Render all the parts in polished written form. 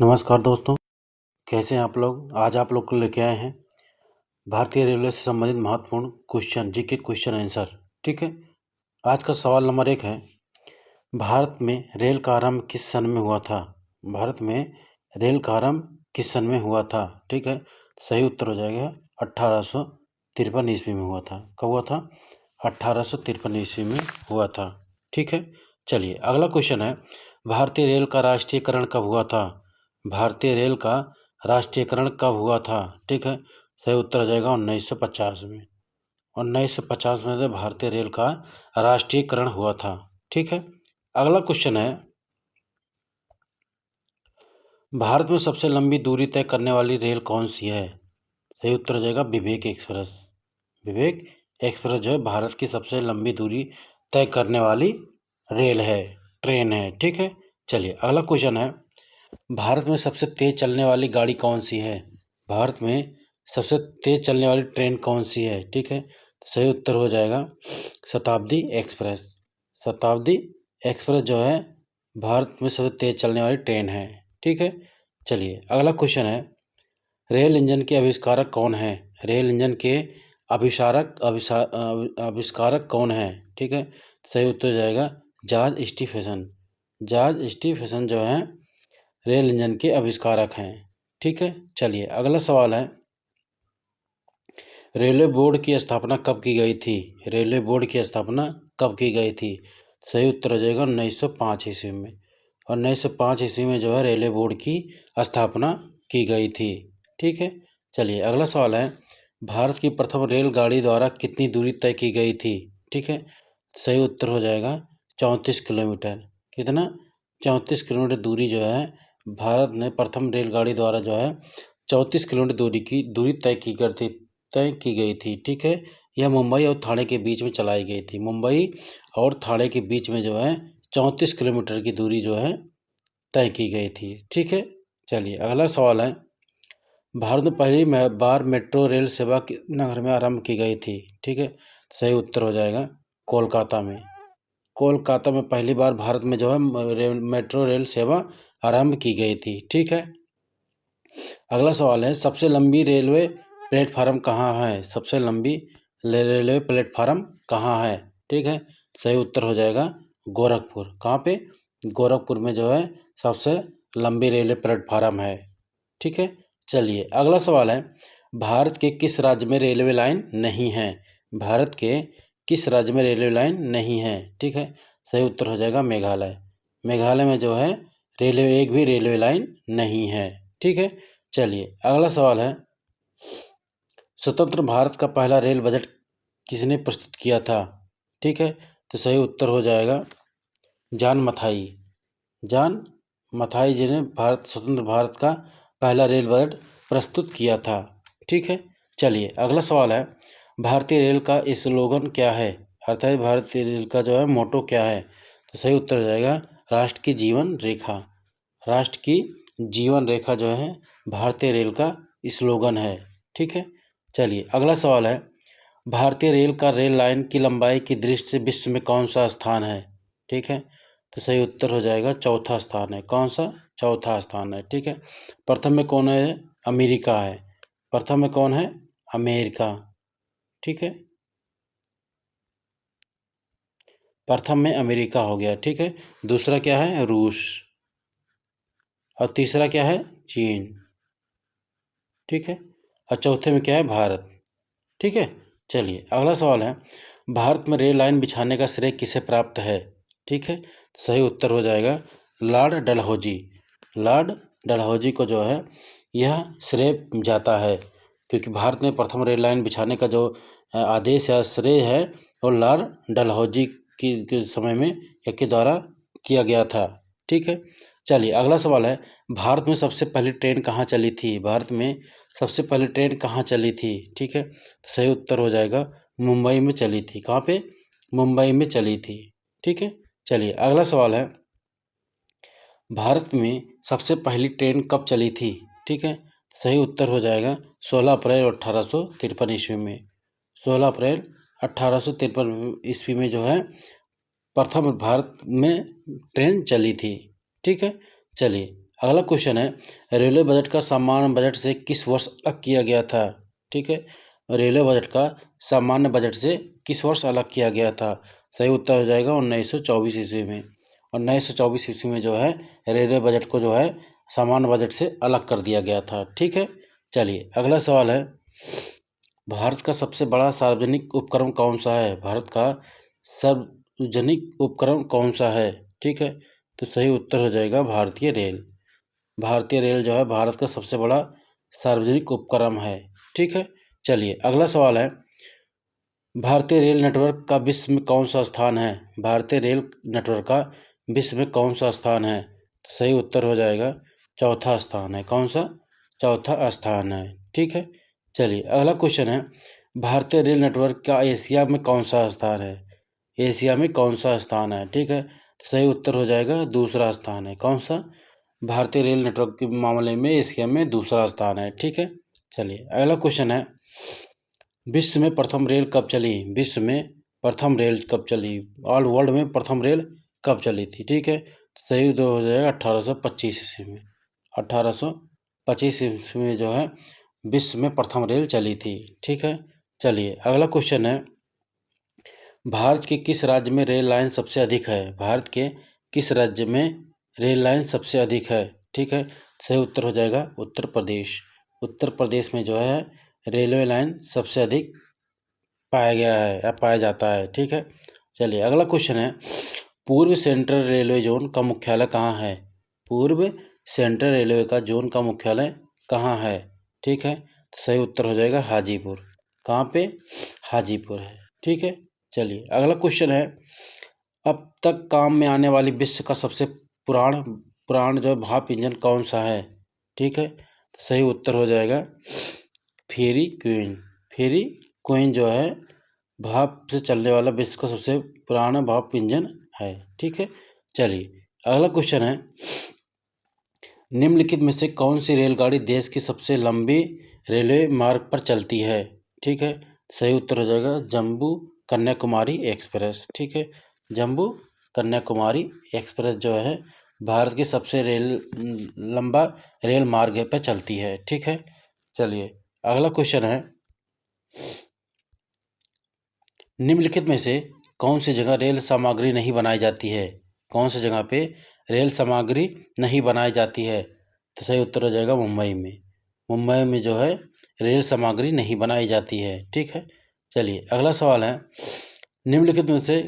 नमस्कार दोस्तों, कैसे हैं आप लोग। आज आप लोग को लेके आए हैं भारतीय रेलवे से संबंधित महत्वपूर्ण क्वेश्चन, जीके क्वेश्चन आंसर। ठीक है। आज का सवाल नंबर 1 है, भारत में रेल का आरंभ किस सन में हुआ था। भारत में रेल का आरंभ किस सन में हुआ था। ठीक है। सही उत्तर हो जाएगा 1853 ईस्वी में हुआ था। कब हुआ था? 1853 ईस्वी में हुआ था। ठीक है। चलिए अगला क्वेश्चन है, भारतीय रेल का राष्ट्रीयकरण कब हुआ था। भारतीय रेल का राष्ट्रीयकरण कब हुआ था। ठीक है। सही उत्तर हो जाएगा 1950 में। 1950 में भारतीय रेल का राष्ट्रीयकरण हुआ था। ठीक है। अगला क्वेश्चन है, भारत में सबसे लंबी दूरी तय करने वाली रेल कौन सी है। सही उत्तर हो जाएगा विवेक एक्सप्रेस। विवेक एक्सप्रेस जो है भारत की सबसे लंबी दूरी तय करने वाली रेल है, ट्रेन है। ठीक है। चलिए अगला क्वेश्चन है, भारत में सबसे तेज चलने वाली गाड़ी कौन सी है। भारत में सबसे तेज चलने वाली ट्रेन कौन सी है। ठीक है। तो सही उत्तर हो जाएगा शताब्दी एक्सप्रेस। शताब्दी एक्सप्रेस जो है भारत में सबसे तेज चलने वाली ट्रेन है। ठीक है। चलिए अगला क्वेश्चन है, रेल इंजन के आविष्कारक कौन है। रेल इंजन के आविष्कारक कौन है। ठीक है। सही उत्तर हो जाएगा जॉर्ज स्टीफेसन। जॉर्ज स्टीफेसन जो है रेल इंजन के आविष्कारक हैं। ठीक है। चलिए अगला सवाल है, रेलवे बोर्ड की स्थापना कब की गई थी। रेलवे बोर्ड की स्थापना कब की गई थी। सही उत्तर हो जाएगा 1905 ईस्वी में। 1905 ईस्वी में जो है रेलवे बोर्ड की स्थापना की गई थी। ठीक है। चलिए अगला सवाल है, भारत की प्रथम रेलगाड़ी द्वारा कितनी दूरी तय की गई थी। ठीक है। सही उत्तर हो जाएगा 34 किलोमीटर। कितना? 34 किलोमीटर दूरी जो है भारत ने प्रथम रेलगाड़ी द्वारा जो है 34 किलोमीटर दूरी तय की गई थी। ठीक है। यह मुंबई और ठाणे के बीच में चलाई गई थी। मुंबई और ठाणे के बीच में जो है 34 किलोमीटर की दूरी जो है तय की गई थी। ठीक है। चलिए अगला सवाल है, भारत में पहली बार मेट्रो रेल सेवा किस नगर में आरंभ की गई थी। ठीक है। सही उत्तर हो जाएगा कोलकाता में। कोलकाता में पहली बार भारत में जो है मेट्रो रेल सेवा आरंभ की गई थी। ठीक है। अगला सवाल है, सबसे लंबी रेलवे प्लेटफार्म कहाँ है। सबसे लंबी रेलवे प्लेटफार्म कहाँ है। ठीक है। सही उत्तर हो जाएगा गोरखपुर। कहाँ पे? गोरखपुर में जो है सबसे लंबी रेलवे प्लेटफार्म है। ठीक है। चलिए अगला सवाल है, भारत के किस राज्य में रेलवे लाइन नहीं है। भारत के किस राज्य में रेलवे लाइन नहीं है। ठीक है। सही उत्तर हो जाएगा मेघालय। मेघालय में जो है एक भी रेलवे लाइन नहीं है। ठीक है। चलिए अगला सवाल है, स्वतंत्र भारत का पहला रेल बजट किसने प्रस्तुत किया था। ठीक है। तो सही उत्तर हो जाएगा जॉन मथाई। जॉन मथाई जी ने स्वतंत्र भारत का पहला रेल बजट प्रस्तुत किया था। ठीक है। चलिए अगला सवाल है, भारतीय रेल का स्लोगन क्या है। अर्थात भारतीय रेल का जो है मोटो क्या है। तो सही उत्तर हो जाएगा राष्ट्र की जीवन रेखा। राष्ट्र की जीवन रेखा जो है भारतीय रेल का स्लोगन है। ठीक है। चलिए अगला सवाल है, भारतीय रेल का रेल लाइन की लंबाई की दृष्टि से विश्व में कौन सा स्थान है। ठीक है। तो सही उत्तर हो जाएगा चौथा स्थान है। कौन सा? चौथा स्थान है। ठीक है। प्रथम में कौन है? अमेरिका है। प्रथम में कौन है? अमेरिका। ठीक है। प्रथम में अमेरिका हो गया। ठीक है। दूसरा क्या है? रूस। और तीसरा क्या है? चीन। ठीक है। और चौथे में क्या है? भारत। ठीक है। चलिए अगला सवाल है, भारत में रेल लाइन बिछाने का श्रेय किसे प्राप्त है। ठीक है। सही उत्तर हो जाएगा लॉर्ड डलहौजी। लॉर्ड डलहौजी को जो है यह श्रेय जाता है, क्योंकि भारत में प्रथम रेल लाइन बिछाने का जो आदेश या श्रेय है वो लॉर्ड डलहौजी के समय में के द्वारा किया गया था। ठीक है। चलिए अगला सवाल है, भारत में सबसे पहली ट्रेन कहाँ चली थी। भारत में सबसे पहले ट्रेन कहाँ चली थी। ठीक है। तो सही उत्तर हो जाएगा मुंबई में चली थी। कहाँ पे? मुंबई में चली थी। ठीक है। चलिए अगला सवाल है, भारत में सबसे पहली ट्रेन कब चली थी। ठीक है। सही उत्तर हो जाएगा 16 अप्रैल 1853 ईस्वी में। 16 अप्रैल 1853 ईस्वी में जो है प्रथम भारत में ट्रेन चली थी। ठीक है। चलिए अगला क्वेश्चन है, रेलवे बजट का सामान्य बजट से किस वर्ष अलग किया गया था? ठीक है, रेलवे बजट का सामान्य बजट से किस वर्ष अलग किया गया था? सही उत्तर हो जाएगा 1924 ईस्वी में। 1924 ईस्वी में जो है रेलवे बजट को जो है सामान्य बजट से अलग कर दिया गया था। ठीक है, चलिए अगला सवाल है, भारत का सबसे बड़ा सार्वजनिक उपक्रम कौन सा है? भारत का सार्वजनिक उपक्रम कौन सा है? ठीक है, तो सही उत्तर हो जाएगा भारतीय रेल। भारतीय रेल जो है भारत का सबसे बड़ा सार्वजनिक उपक्रम है। ठीक है, चलिए अगला सवाल है, भारतीय रेल नेटवर्क का विश्व में कौन सा स्थान है? भारतीय रेल नेटवर्क का विश्व में कौन सा स्थान है? तो सही उत्तर हो जाएगा चौथा स्थान है। कौन सा? चौथा स्थान है। ठीक है, चलिए अगला क्वेश्चन है, भारतीय रेल नेटवर्क का एशिया में कौन सा स्थान है? एशिया में कौन सा स्थान है? ठीक है, तो सही उत्तर हो जाएगा दूसरा स्थान है। कौन सा? भारतीय रेल नेटवर्क के मामले में एशिया में दूसरा स्थान है। ठीक है, चलिए अगला क्वेश्चन है, विश्व में प्रथम रेल कब चली? विश्व में प्रथम रेल कब चली? ऑल वर्ल्ड में प्रथम रेल कब चली थी? ठीक है, तो सही उत्तर हो जाएगा 1825 ईस्वी में। 1825 ईस्वी में जो है विश्व में प्रथम रेल चली थी। ठीक है, चलिए अगला क्वेश्चन है, भारत के किस राज्य में रेल लाइन सबसे अधिक है? भारत के किस राज्य में रेल लाइन सबसे अधिक है? ठीक है, सही उत्तर हो जाएगा उत्तर प्रदेश। उत्तर प्रदेश में जो है रेलवे लाइन सबसे अधिक पाया गया है या पाया जाता है। ठीक है, चलिए अगला क्वेश्चन है, पूर्व सेंट्रल रेलवे जोन का मुख्यालय कहाँ है? पूर्व सेंट्रल रेलवे का जोन का मुख्यालय कहाँ है? ठीक है, तो सही उत्तर हो जाएगा हाजीपुर। कहाँ पे? हाजीपुर है। ठीक है, चलिए अगला क्वेश्चन है, अब तक काम में आने वाली विश्व का सबसे पुराण जो है भाप इंजन कौन सा है? ठीक है, तो सही उत्तर हो जाएगा फेरी क्वीन। फेरी क्वीन जो है भाप से चलने वाला विश्व का सबसे पुराना भाप इंजन है। ठीक है, चलिए अगला क्वेश्चन है, निम्नलिखित में से कौन सी रेलगाड़ी देश की सबसे लंबी रेलवे मार्ग पर चलती है? ठीक है, सही उत्तर हो जाएगा जम्मू कन्याकुमारी एक्सप्रेस। ठीक है, जम्मू कन्याकुमारी एक्सप्रेस जो है भारत की सबसे लंबा रेल मार्ग पर चलती है। ठीक है, चलिए अगला क्वेश्चन है, निम्नलिखित में से कौन सी जगह रेल सामग्री नहीं बनाई जाती है? कौन सी जगह पे रेल सामग्री नहीं बनाई जाती है? तो सही उत्तर हो जाएगा मुंबई में। मुंबई में जो है रेल सामग्री नहीं बनाई जाती है। ठीक है, चलिए अगला सवाल है, निम्नलिखित में से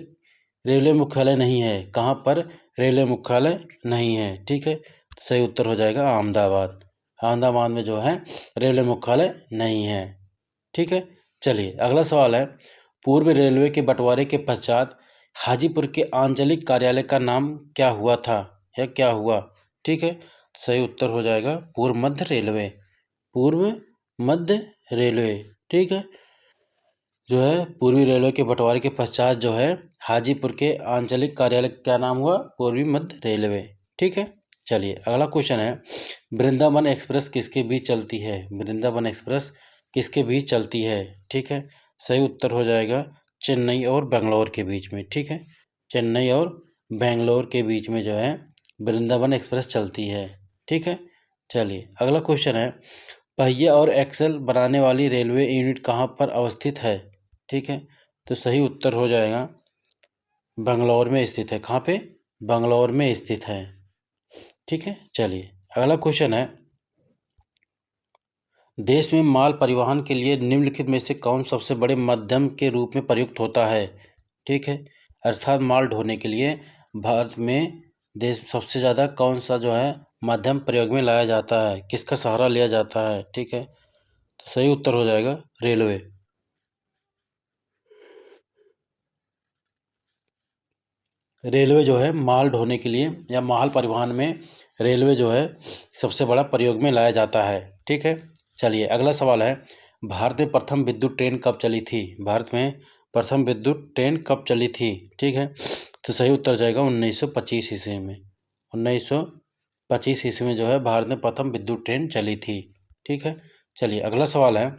रेलवे मुख्यालय नहीं है। कहाँ पर रेलवे मुख्यालय नहीं है? ठीक है, तो सही उत्तर हो जाएगा अहमदाबाद। अहमदाबाद में जो है रेलवे मुख्यालय नहीं है। ठीक है, चलिए अगला सवाल है, पूर्व रेलवे के बंटवारे के पश्चात हाजीपुर के आंचलिक कार्यालय का नाम क्या हुआ था या क्या हुआ? ठीक है, सही उत्तर हो जाएगा पूर्व मध्य रेलवे। पूर्व मध्य रेलवे। ठीक है, जो है पूर्वी रेलवे के बंटवारे के पश्चात जो है हाजीपुर के आंचलिक कार्यालय क्या नाम हुआ? पूर्वी मध्य रेलवे। ठीक है, चलिए अगला क्वेश्चन है, वृंदावन एक्सप्रेस किसके बीच चलती है? वृंदावन एक्सप्रेस किसके बीच चलती है? ठीक है, सही उत्तर हो जाएगा चेन्नई और बेंगलोर के बीच में। ठीक है, चेन्नई और बेंगलोर के बीच में जो है वृंदावन एक्सप्रेस चलती है। ठीक है, चलिए अगला क्वेश्चन है, पहिया और एक्सल बनाने वाली रेलवे यूनिट कहाँ पर अवस्थित है? ठीक है, तो सही उत्तर हो जाएगा बंगलौर में स्थित है। कहाँ पे? बंगलौर में स्थित है। ठीक है, चलिए अगला क्वेश्चन है, देश में माल परिवहन के लिए निम्नलिखित में से कौन सबसे बड़े माध्यम के रूप में प्रयुक्त होता है? ठीक है, अर्थात माल ढोने के लिए भारत में देश सबसे ज़्यादा कौन सा जो है माध्यम प्रयोग में लाया जाता है? किसका सहारा लिया जाता है? ठीक है, तो सही उत्तर हो जाएगा रेलवे। रेलवे जो है माल ढोने के लिए या माल परिवहन में रेलवे जो है सबसे बड़ा प्रयोग में लाया जाता है। ठीक है, चलिए अगला सवाल है, भारत में प्रथम विद्युत ट्रेन कब चली थी? भारत में प्रथम विद्युत ट्रेन कब चली थी? ठीक है, तो सही उत्तर जाएगा 1925 ईस्वी में। 1925 ईस्वी में जो है भारत में प्रथम विद्युत ट्रेन चली थी। ठीक है, चलिए अगला सवाल है,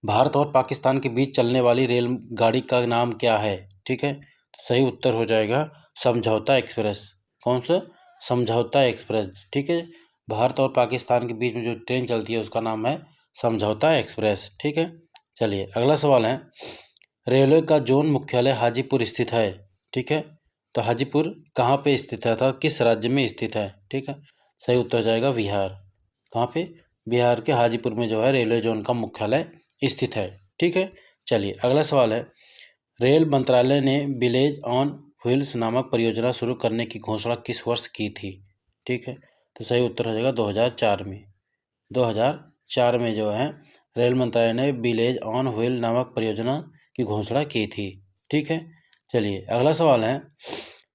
भारत और पाकिस्तान के बीच चलने वाली रेलगाड़ी का नाम क्या है? ठीक है, तो सही उत्तर हो जाएगा समझौता एक्सप्रेस। कौन सा? समझौता एक्सप्रेस। ठीक है, भारत और पाकिस्तान के बीच में जो ट्रेन चलती है उसका नाम है समझौता एक्सप्रेस। ठीक है, चलिए अगला सवाल है, रेलवे का जोन मुख्यालय हाजीपुर स्थित है। ठीक है, तो हाजीपुर कहाँ पे स्थित है, अर्थात किस राज्य में स्थित है। ठीक है, सही उत्तर हो जाएगा बिहार। कहाँ पे, बिहार के हाजीपुर में जो है रेलवे जोन का मुख्यालय स्थित है। ठीक है, चलिए अगला सवाल है, रेल मंत्रालय ने विलेज ऑन व्हील्स नामक परियोजना शुरू करने की घोषणा किस वर्ष की थी। ठीक है, तो सही उत्तर हो जाएगा 2004 में। 2004 में जो है रेल मंत्रालय ने विलेज ऑन व्हील नामक परियोजना की घोषणा की थी। ठीक है, चलिए अगला सवाल है,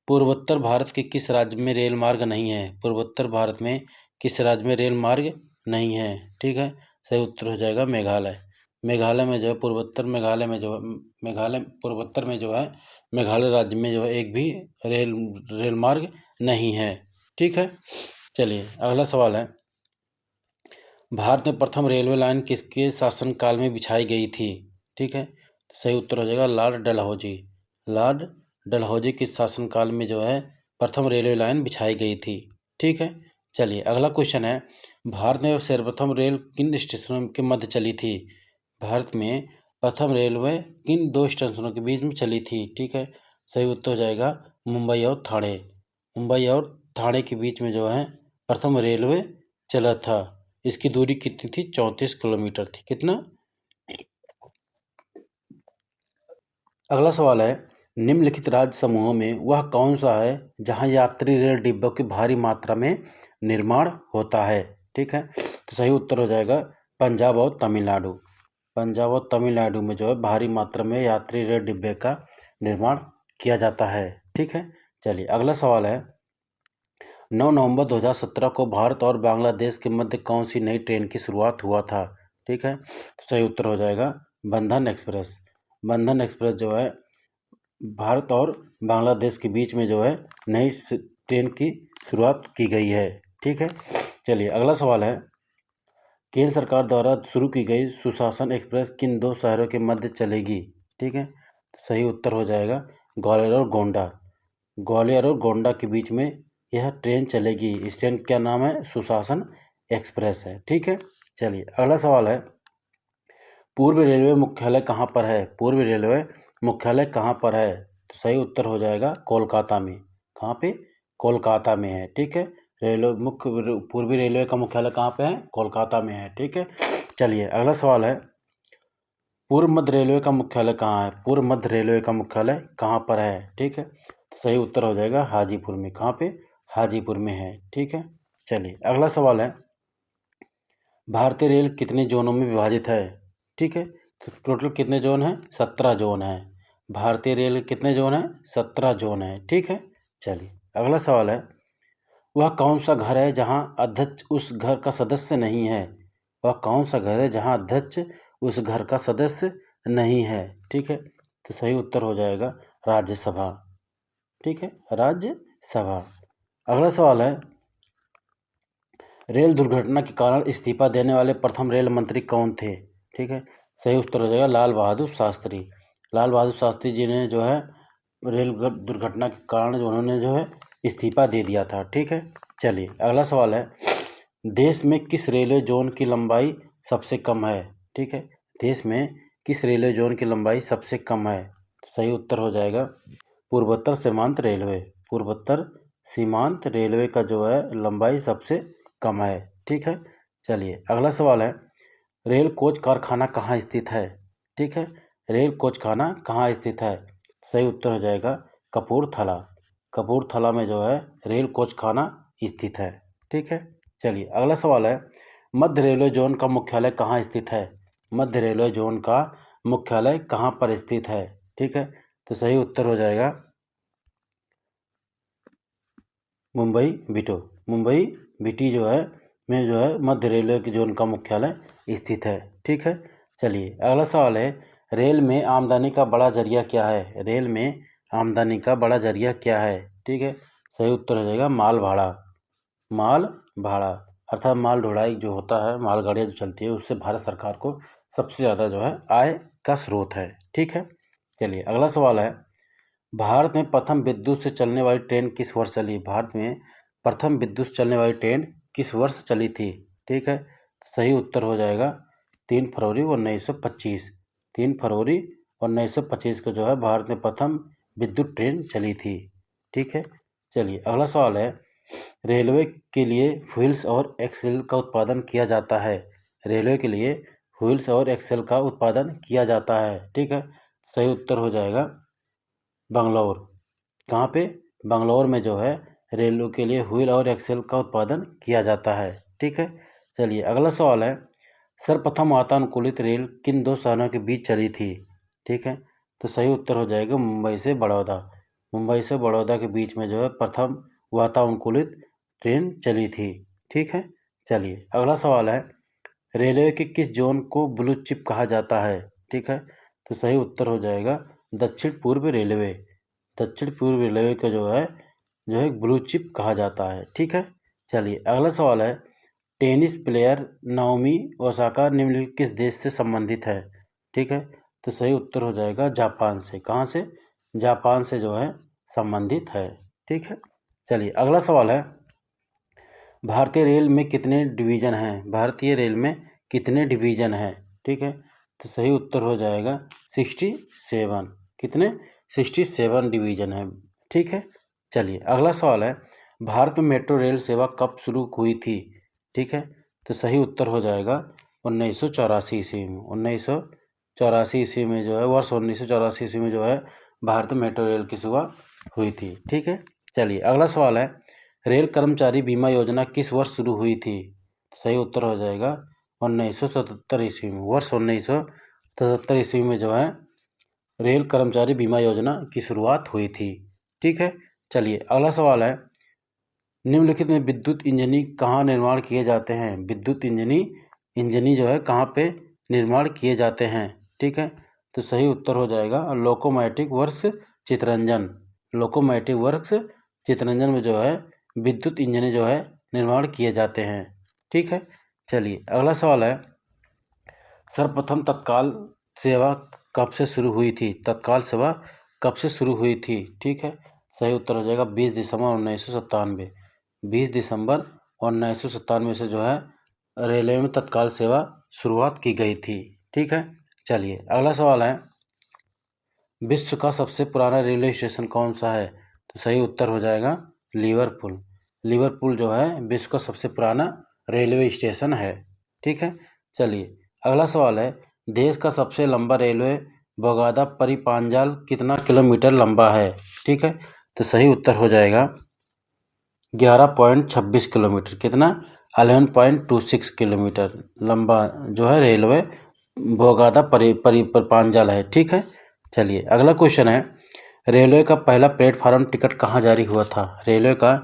पूर्वोत्तर भारत के किस राज्य में रेल मार्ग नहीं है। पूर्वोत्तर भारत में किस राज्य में रेल मार्ग नहीं है। ठीक है, सही उत्तर हो जाएगा मेघालय। मेघालय में जो है पूर्वोत्तर मेघालय में जो है मेघालय पूर्वोत्तर में जो है मेघालय राज्य में जो है एक भी रेल मार्ग नहीं है। ठीक है, चलिए अगला सवाल है, भारत में प्रथम रेलवे लाइन किसके शासनकाल में बिछाई गई थी। ठीक है, तो सही उत्तर हो जाएगा लॉर्ड डलहौजी। लॉर्ड डलहौजी के शासनकाल में जो है प्रथम रेलवे लाइन बिछाई गई थी। ठीक है, चलिए अगला क्वेश्चन है, भारत में सर्वप्रथम रेल किन स्टेशनों के मध्य चली थी। भारत में प्रथम रेलवे किन दो स्टेशनों के बीच में चली थी। ठीक है, सही उत्तर हो जाएगा मुंबई और ठाणे। मुंबई और ठाणे के बीच में जो है प्रथम रेलवे चला था। इसकी दूरी कितनी थी, 34 किलोमीटर थी। कितना। अगला सवाल है, निम्नलिखित राज्य समूहों में वह कौन सा है जहां यात्री रेल डिब्बों की भारी मात्रा में निर्माण होता है। ठीक है, तो सही उत्तर हो जाएगा पंजाब और तमिलनाडु। पंजाब और तमिलनाडु में जो है भारी मात्रा में यात्री रेल डिब्बे का निर्माण किया जाता है। ठीक है, चलिए अगला सवाल है, 9 नवंबर 2017 को भारत और बांग्लादेश के मध्य कौन सी नई ट्रेन की शुरुआत हुआ था। ठीक है, तो सही उत्तर हो जाएगा बंधन एक्सप्रेस। बंधन एक्सप्रेस जो है भारत और बांग्लादेश के बीच में जो है नई ट्रेन की शुरुआत की गई है। ठीक है, चलिए अगला सवाल है, केंद्र सरकार द्वारा शुरू की गई सुशासन एक्सप्रेस किन दो शहरों के मध्य चलेगी। ठीक है, तो सही उत्तर हो जाएगा ग्वालियर और गोंडा। ग्वालियर और गोंडा के बीच में यह ट्रेन चलेगी। इस ट्रेन का नाम है सुशासन एक्सप्रेस है। ठीक है, चलिए अगला सवाल है, पूर्व रेलवे मुख्यालय कहाँ पर है। पूर्व रेलवे मुख्यालय कहाँ पर है, तो सही उत्तर हो जाएगा कोलकाता में। कहाँ पे, कोलकाता में है। ठीक है, पूर्वी रेलवे का मुख्यालय कहाँ पे है, कोलकाता में है। ठीक है, चलिए अगला सवाल है, पूर्व मध्य रेलवे का मुख्यालय कहाँ है। पूर्व मध्य रेलवे का मुख्यालय कहाँ पर है। ठीक है, तो सही उत्तर हो जाएगा हाजीपुर में। कहाँ पे, हाजीपुर में है। ठीक है, चलिए अगला सवाल है, भारतीय रेल कितने जोनों में विभाजित है। ठीक है, तो टोटल कितने जोन हैं, 17 जोन हैं। भारतीय रेल कितने जोन हैं, 17 जोन हैं। ठीक है, चलिए अगला सवाल है, वह कौन सा घर है जहां अध्यक्ष उस घर का सदस्य नहीं है। वह कौन सा घर है जहां अध्यक्ष उस घर का सदस्य नहीं है। ठीक है, तो सही उत्तर हो जाएगा राज्यसभा। ठीक है, राज्यसभा। अगला सवाल है, रेल दुर्घटना के कारण इस्तीफा देने वाले प्रथम रेल मंत्री कौन थे। ठीक है, सही उत्तर हो जाएगा लाल बहादुर शास्त्री। लाल बहादुर शास्त्री जी ने जो है रेल दुर्घटना के कारण उन्होंने जो है इस्तीफा दे दिया था। ठीक है, चलिए अगला सवाल है, देश में किस रेलवे जोन की लंबाई सबसे कम है। ठीक है, देश में किस रेलवे जोन की लंबाई सबसे कम है, तो सही उत्तर हो जाएगा पूर्वोत्तर सीमांत रेलवे। पूर्वोत्तर सीमांत रेलवे का जो है लंबाई सबसे कम है। ठीक है, चलिए अगला सवाल है, रेल कोच कारखाना कहाँ स्थित है। ठीक है, रेल कोच खाना कहाँ स्थित है, सही उत्तर हो जाएगा कपूरथला। कपूरथला में जो है रेल कोच खाना स्थित है। ठीक है, चलिए अगला सवाल है, मध्य रेलवे जोन का मुख्यालय कहाँ स्थित है। मध्य रेलवे जोन का मुख्यालय कहाँ पर स्थित है। ठीक है, तो सही उत्तर हो जाएगा मुंबई बिटो। मुंबई बिटी जो है में जो है मध्य रेलवे की जोन का मुख्यालय स्थित है। ठीक है, चलिए अगला सवाल है, रेल में आमदनी का बड़ा जरिया क्या है। रेल में आमदनी का बड़ा जरिया क्या है। ठीक है, सही उत्तर हो जाएगा माल भाड़ा। माल भाड़ा अर्थात माल ढुलाई जो होता है, मालगाड़ियाँ जो चलती है, उससे भारत सरकार को सबसे ज़्यादा जो है आय का स्रोत है। ठीक है, चलिए अगला सवाल है, भारत में प्रथम विद्युत से चलने वाली ट्रेन किस वर्ष चली। भारत में प्रथम विद्युत चलने वाली ट्रेन किस वर्ष चली थी? ठीक है, सही उत्तर हो जाएगा 3 फरवरी 1925। 3 फरवरी 1925 को जो है भारत में प्रथम विद्युत ट्रेन चली थी। ठीक है, चलिए अगला सवाल है, रेलवे के लिए व्हील्स और एक्सल का उत्पादन किया जाता है। रेलवे के लिए व्हील्स और एक्सल का उत्पादन किया जाता है। ठीक है, सही उत्तर हो जाएगा बंगलौर। कहाँ पे? बंगलौर में जो है रेलवे के लिए व्हील और एक्सल का उत्पादन किया जाता है। ठीक है, चलिए अगला सवाल है, सर्वप्रथम वातानुकूलित रेल किन दो शहरों के बीच चली थी? ठीक है, तो सही उत्तर हो जाएगा मुंबई से बड़ौदा। मुंबई से बड़ौदा के बीच में जो है प्रथम वातानुकूलित ट्रेन चली थी। ठीक है, चलिए अगला सवाल है, रेलवे के किस जोन को ब्लू चिप कहा जाता है? ठीक है, तो सही उत्तर हो जाएगा दक्षिण पूर्व रेलवे। दक्षिण पूर्व रेलवे का जो है ब्लू चिप कहा जाता है। ठीक है, चलिए अगला सवाल है, टेनिस प्लेयर नाओमी ओसाका निम्नलिखित किस देश से संबंधित है? ठीक है, तो सही उत्तर हो जाएगा जापान से। कहाँ से? जापान से जो है संबंधित है। ठीक है, चलिए अगला सवाल है, भारतीय रेल में कितने डिवीज़न हैं? भारतीय रेल में कितने डिवीज़न हैं? ठीक है, तो सही उत्तर हो जाएगा 67। कितने? 67 डिवीज़न हैं। ठीक है, चलिए अगला सवाल है, भारत में मेट्रो रेल सेवा कब शुरू हुई थी? ठीक है, तो सही उत्तर हो जाएगा 1984 ईस्वी में। 1984 ईस्वी में जो है वर्ष 1984 ईस्वी में जो है भारत में मेट्रो रेल की शुरुआत हुई थी। ठीक है, चलिए अगला सवाल है, रेल कर्मचारी बीमा योजना किस वर्ष शुरू हुई थी? सही उत्तर हो जाएगा 1977 ईस्वी में। वर्ष 1977 ईस्वी में जो है रेल कर्मचारी बीमा योजना की शुरुआत हुई थी। ठीक है, चलिए अगला सवाल है, निम्नलिखित में विद्युत इंजनी कहाँ निर्माण किए जाते हैं? विद्युत इंजनी जो है कहाँ पे निर्माण किए जाते हैं? ठीक है, तो सही उत्तर हो जाएगा locomotive works Chittaranjan. Locomotive works Chittaranjan में जो है विद्युत इंजन जो है निर्माण किए जाते हैं। ठीक है, चलिए अगला सवाल है, सर्वप्रथम तत्काल सेवा कब से शुरू हुई थी? तत्काल सेवा कब से शुरू हुई थी? ठीक है, सही उत्तर हो जाएगा 20 दिसंबर 1997। 20 दिसंबर 1997 से जो है रेलवे में तत्काल सेवा शुरुआत की गई थी। ठीक है, चलिए अगला सवाल है, विश्व का सबसे पुराना रेलवे स्टेशन कौन सा है? तो सही उत्तर हो जाएगा लिवरपूल। लिवरपूल जो है विश्व का सबसे पुराना रेलवे स्टेशन है। ठीक है, चलिए अगला सवाल है, देश का सबसे लंबा रेलवे बोगादा परिपांजाल कितना किलोमीटर लंबा है? ठीक है, तो सही उत्तर हो जाएगा 11.26 किलोमीटर। कितना? 11.26 किलोमीटर लंबा जो है रेलवे बोगादा परिपांजाल है। ठीक है, चलिए अगला क्वेश्चन है, रेलवे का पहला प्लेटफार्म टिकट कहाँ जारी हुआ था? रेलवे का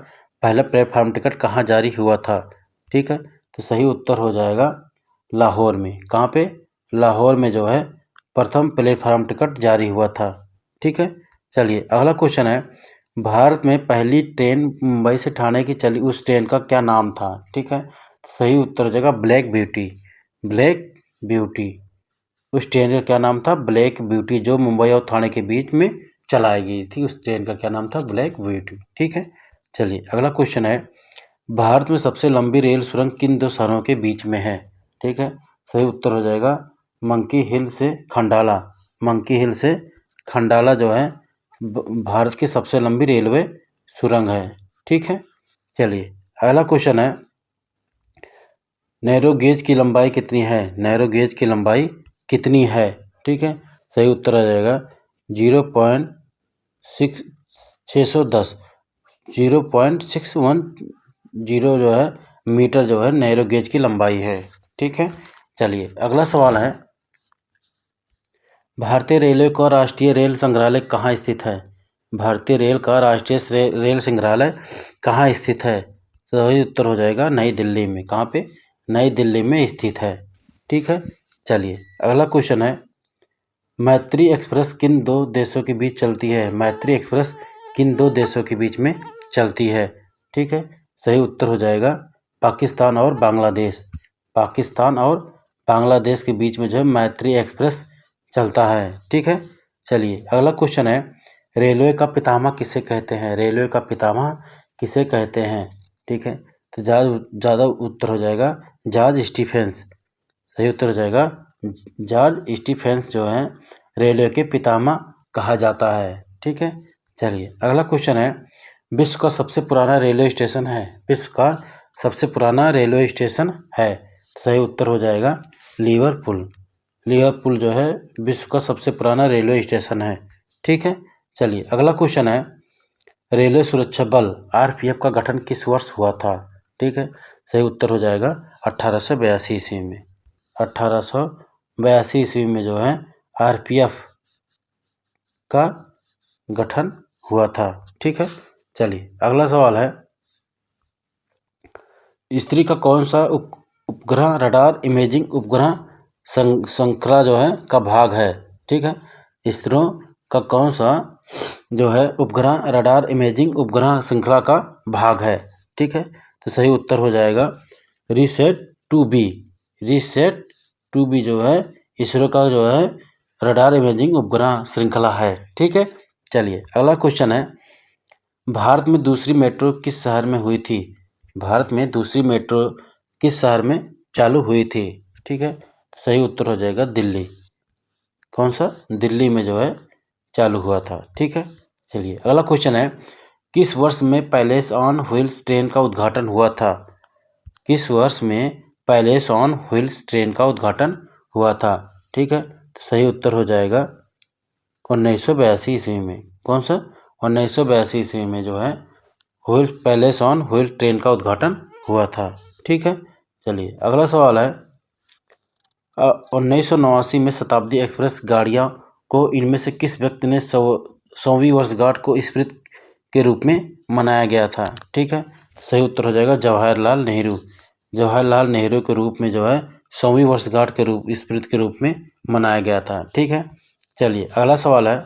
पहला प्लेटफार्म टिकट कहाँ जारी हुआ था? ठीक है, तो सही उत्तर हो जाएगा लाहौर में। कहाँ पे? लाहौर में जो है प्रथम प्लेटफार्म टिकट जारी हुआ था। ठीक है, चलिए अगला क्वेश्चन है, भारत में पहली ट्रेन मुंबई से ठाणे की चली, उस ट्रेन का क्या नाम था? ठीक है, सही उत्तर हो जाएगा ब्लैक ब्यूटी। ब्लैक ब्यूटी, उस ट्रेन का क्या नाम था? ब्लैक ब्यूटी, जो मुंबई और ठाणे के बीच में चलाई गई थी, उस ट्रेन का क्या नाम था? Black beauty. ठीक है, चलिए अगला क्वेश्चन है, भारत में सबसे लंबी रेल सुरंग किन दो शहरों के बीच में है? ठीक है, सही उत्तर हो जाएगा मंकी हिल से खंडाला। मंकी हिल से खंडाला जो है भारत की सबसे लंबी रेलवे सुरंग है। ठीक है, चलिए अगला क्वेश्चन है, नैरो गेज की लंबाई कितनी है? नैरो गेज की लंबाई कितनी है? ठीक है, सही उत्तर आ जाएगा 0.610 0.610 जो है मीटर जो है नैरो गेज की लंबाई है। ठीक है, चलिए अगला सवाल है, भारतीय रेलवे का राष्ट्रीय रेल संग्रहालय कहाँ स्थित है? भारतीय रेल का राष्ट्रीय रेल संग्रहालय कहाँ स्थित है? सही उत्तर हो जाएगा नई दिल्ली में। कहाँ पे? नई दिल्ली में स्थित है। ठीक है, चलिए अगला क्वेश्चन है, मैत्री एक्सप्रेस किन दो देशों के बीच चलती है? मैत्री एक्सप्रेस किन दो देशों के बीच में चलती है? ठीक है, सही उत्तर हो जाएगा पाकिस्तान और बांग्लादेश। पाकिस्तान और बांग्लादेश के बीच में जो है मैत्री एक्सप्रेस चलता है। ठीक है, चलिए अगला क्वेश्चन है, रेलवे का पितामह किसे कहते हैं? रेलवे का पितामह किसे कहते हैं? ठीक है। तो ज़्यादा उत्तर हो जाएगा जॉर्ज स्टीफेंस। सही उत्तर हो जाएगा जॉर्ज स्टीफेंस जो है रेलवे के पितामह कहा जाता है। ठीक है। चलिए अगला क्वेश्चन है, विश्व का सबसे पुराना रेलवे स्टेशन है। विश्व का सबसे पुराना रेलवे स्टेशन है। सही उत्तर हो जाएगा लिवरपूल। लिवरपूल जो है विश्व का सबसे पुराना रेलवे स्टेशन है। ठीक है। चलिए अगला क्वेश्चन है, रेलवे सुरक्षा बल आरपीएफ का गठन किस वर्ष हुआ था। ठीक है। सही उत्तर हो जाएगा 1882 ईस्वी में। 1882 ईस्वी में जो है आरपीएफ का गठन हुआ था। ठीक है। चलिए अगला सवाल है, स्त्री का कौन सा उपग्रह रडार इमेजिंग उपग्रह श्रृंखला जो है का भाग है। ठीक है। इसरो का कौन सा जो है उपग्रह रडार इमेजिंग उपग्रह श्रृंखला का भाग है। ठीक है। तो सही उत्तर हो जाएगा रिसेट 2B। रिसेट 2B जो है इसरो का जो है रडार इमेजिंग उपग्रह श्रृंखला है। ठीक है। चलिए अगला क्वेश्चन है, भारत में दूसरी मेट्रो किस शहर में हुई थी। भारत में दूसरी मेट्रो किस शहर में चालू हुई थी। ठीक है। सही उत्तर हो जाएगा दिल्ली। कौन सा, दिल्ली में जो है चालू हुआ था। ठीक है। चलिए अगला क्वेश्चन है, किस वर्ष में पैलेस ऑन व्हील्स ट्रेन का उद्घाटन हुआ था। किस वर्ष में पैलेस ऑन व्हील्स ट्रेन का उद्घाटन हुआ था। ठीक है। तो सही उत्तर हो जाएगा 1982 ईस्वी में। कौन सा, 1982 ईस्वी में जो है wheel palace on wheel train का उद्घाटन हुआ था। ठीक है। चलिए अगला सवाल है, 1989 में शताब्दी एक्सप्रेस गाड़ियाँ को इनमें से किस व्यक्ति ने 100वीं वर्षगांठ को स्मृति के रूप में मनाया गया था। ठीक है। सही उत्तर हो जाएगा जवाहरलाल नेहरू। जवाहरलाल नेहरू के रूप में जो है 100वीं वर्षगांठ के रूप स्मृति के रूप में मनाया गया था। ठीक है। चलिए अगला सवाल है,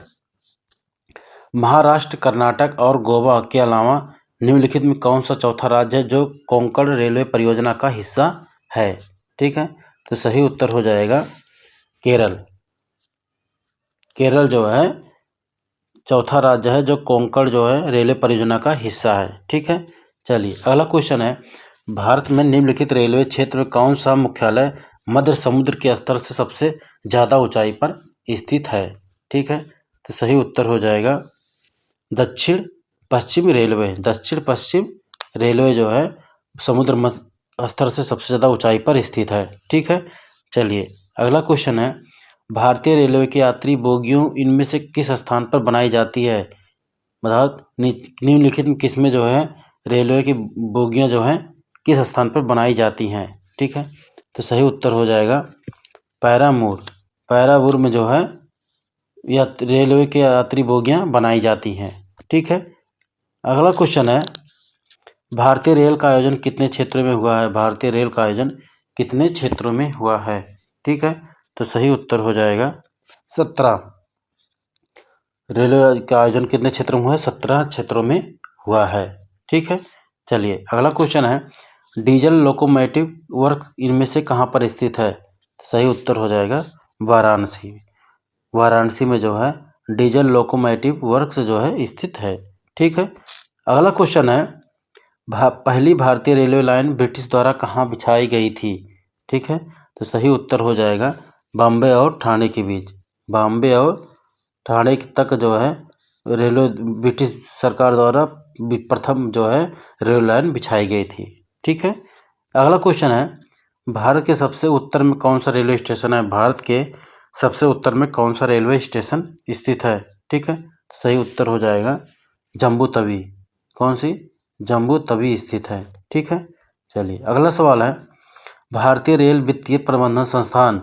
महाराष्ट्र, कर्नाटक और गोवा के अलावा निम्नलिखित में कौन सा चौथा राज्य है जो कोंकण रेलवे परियोजना का हिस्सा है। ठीक है। तो सही उत्तर हो जाएगा केरल। केरल जो है चौथा राज्य है जो कोंकण जो है रेलवे परियोजना का हिस्सा है। ठीक है। चलिए अगला क्वेश्चन है, भारत में निम्नलिखित रेलवे क्षेत्र में कौन सा मुख्यालय मध्य समुद्र के स्तर से सबसे ज़्यादा ऊंचाई पर स्थित है। ठीक है। तो सही उत्तर हो जाएगा दक्षिण पश्चिम रेलवे। दक्षिण पश्चिम रेलवे जो है समुद्र मध्य स्तर से सबसे ज़्यादा ऊंचाई पर स्थित है। ठीक है। चलिए अगला क्वेश्चन है, भारतीय रेलवे की यात्री बोगियों इनमें से किस स्थान पर बनाई जाती है। मतलब निम्नलिखित में किस में जो है रेलवे की बोगियां जो हैं किस स्थान पर बनाई जाती हैं। ठीक है। तो सही उत्तर हो जाएगा पैरामूर। पैरामूर में जो है रेलवे के यात्री बोगियां बनाई जाती हैं। ठीक है। अगला क्वेश्चन है, भारतीय रेल का आयोजन कितने क्षेत्रों में हुआ है। भारतीय रेल का आयोजन कितने क्षेत्रों में हुआ है। ठीक है। तो सही उत्तर हो जाएगा 17। रेलवे का आयोजन कितने क्षेत्रों में हुआ है, 17 क्षेत्रों में हुआ है। ठीक है। चलिए अगला क्वेश्चन है, डीजल लोकोमोटिव वर्क इनमें से कहाँ पर स्थित है। सही उत्तर हो जाएगा वाराणसी। वाराणसी में जो है डीजल लोकोमोटिव वर्क्स जो है स्थित है। ठीक है। अगला क्वेश्चन है, पहली भारतीय रेलवे लाइन ब्रिटिश द्वारा कहाँ बिछाई गई थी। ठीक है। तो सही उत्तर हो जाएगा बॉम्बे और ठाणे के बीच। बॉम्बे और ठाणे तक जो है रेलवे ब्रिटिश सरकार द्वारा प्रथम जो है रेल लाइन बिछाई गई थी। ठीक है। अगला क्वेश्चन है, भारत के सबसे उत्तर में कौन सा रेलवे स्टेशन है। भारत के सबसे उत्तर में कौन सा रेलवे स्टेशन स्थित है। ठीक है। सही उत्तर हो जाएगा जम्मू तवी। कौन सी, जम्मू तवी स्थित है। ठीक है। चलिए अगला सवाल है, भारतीय रेल वित्तीय प्रबंधन संस्थान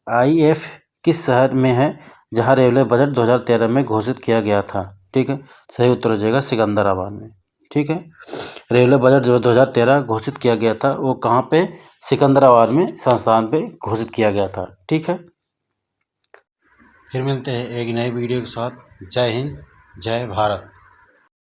IRIF किस शहर में है जहां रेलवे बजट 2013 में घोषित किया गया था। ठीक है। सही उत्तर हो जाएगा सिकंदराबाद में। ठीक है। रेलवे बजट जो 2013 घोषित किया गया था वो कहाँ पे, सिकंदराबाद में संस्थान पे घोषित किया गया था। ठीक है। फिर मिलते हैं एक नए वीडियो के साथ। जय हिंद, जय भारत।